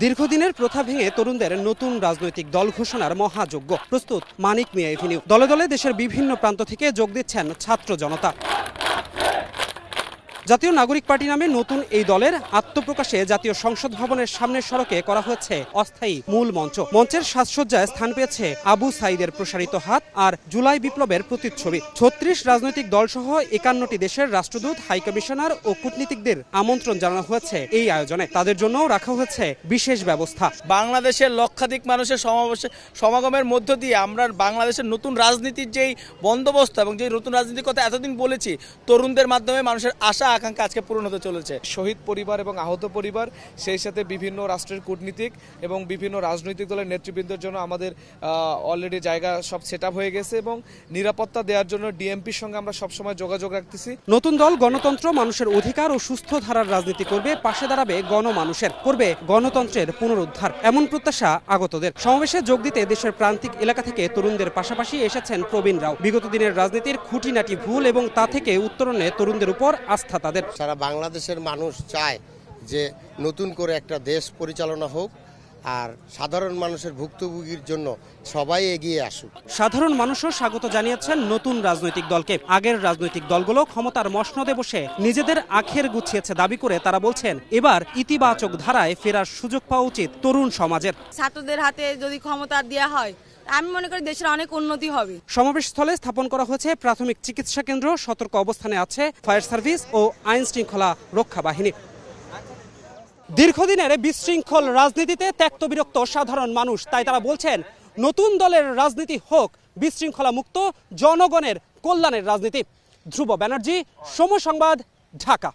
দীর্ঘদিনের প্রথা ভেঙে তরুণদের নতুন রাজনৈতিক দল ঘোষণার মহাযজ্ঞ প্রস্তুত মানিক মিয়া এভিনিউ। দলে দলে দেশের বিভিন্ন প্রান্ত থেকে যোগ দিচ্ছেন ছাত্র জনতা। জাতীয় নাগরিক পার্টি নামে নতুন এই দলের আত্মপ্রকাশে জাতীয় সংসদ ভবনের সামনের সড়কে করা হচ্ছে অস্থায়ী মূল মঞ্চ। মঞ্চের সাজসজ্জায় স্থান পেয়েছে আবু সাইদের প্রসারিত হাত আর জুলাই বিপ্লবের প্রতিচ্ছবি। ৩৬ রাজনৈতিক দলসহ ৫১টি দেশের রাষ্ট্রদূত, হাইকমিশনার ও কূটনীতিকদের আমন্ত্রণ জানানো হয়েছে এই আয়োজনে। তাদের জন্যও রাখা হয়েছে বিশেষ ব্যবস্থা। বাংলাদেশের লক্ষাধিক মানুষের সমাগমের মধ্য দিয়ে আমরা বাংলাদেশের নতুন রাজনীতির যেই বন্দোবস্ত এবং যে নতুন রাজনীতির কথা এতদিন বলেছি, তরুণদের মাধ্যমে মানুষের আশা আকাঙ্ক্ষা আজকে পূরণ হতে চলেছে। শহীদ পরিবার এবং আহত পরিবার, সেই সাথে বিভিন্ন রাষ্ট্রের কূটনীতিক এবং বিভিন্ন রাজনৈতিক দলের নেতৃবৃন্দের জন্য আমাদের অলরেডি জায়গা সব সেট আপ হয়ে গেছে এবং নিরাপত্তা দেওয়ার জন্য ডিএমপির সঙ্গে আমরা সবসময় যোগাযোগ রাখতেছি। নতুন দল গণতন্ত্র, মানুষের অধিকার ও সুস্থ ধারার রাজনীতি করবে, পাশে দাঁড়াবে গণমানুষের, করবে গণতন্ত্রের পুনরুদ্ধার, এমন প্রত্যাশা আগতদের। সমাবেশে যোগ দিতে দেশের প্রান্তিক এলাকা থেকে তরুণদের পাশাপাশি এসেছেন প্রবীণরাও। বিগত দিনের রাজনীতির খুঁটিনাটি ভুল এবং তা থেকে উত্তরণে তরুণদের উপর আস্থা তাদের। সারা বাংলাদেশের মানুষ চায় যে নতুন করে একটা দেশ পরিচালনা হোক আর সাধারণ মানুষের ভুক্তভোগীর জন্য সবাই এগিয়ে আসুক। সাধারণ মানুষও স্বাগত জানিয়েছেন নতুন রাজনৈতিক দলকে। আগের রাজনৈতিক দলগুলো ক্ষমতার মসনদে বসে নিজেদের আখের গুছিয়েছে দাবি করে তারা বলছেন, এবার ইতিবাচক ধারায় ফেরার সুযোগ পাওয়া উচিত তরুণ সমাজের। ছাত্রদের হাতে যদি ক্ষমতা দেওয়া হয়, আমি মনে করি দেশের অনেক উন্নতি হবে। সমাবেশ স্থলে স্থাপন করা হয়েছে প্রাথমিক চিকিৎসা কেন্দ্র, সতর্ক অবস্থানে আছে ফায়ার সার্ভিস ও আইন শৃঙ্খলা রক্ষা বাহিনী। দীর্ঘদিনের বিশৃঙ্খল রাজনীতিতে ত্যক্ত বিরক্ত সাধারণ মানুষ, তাই তারা বলছেন নতুন দলের রাজনীতি হোক বিশৃঙ্খলা মুক্ত, জনগণের কল্যাণের রাজনীতি। ধ্রুব ব্যানার্জি, সময় সংবাদ, ঢাকা।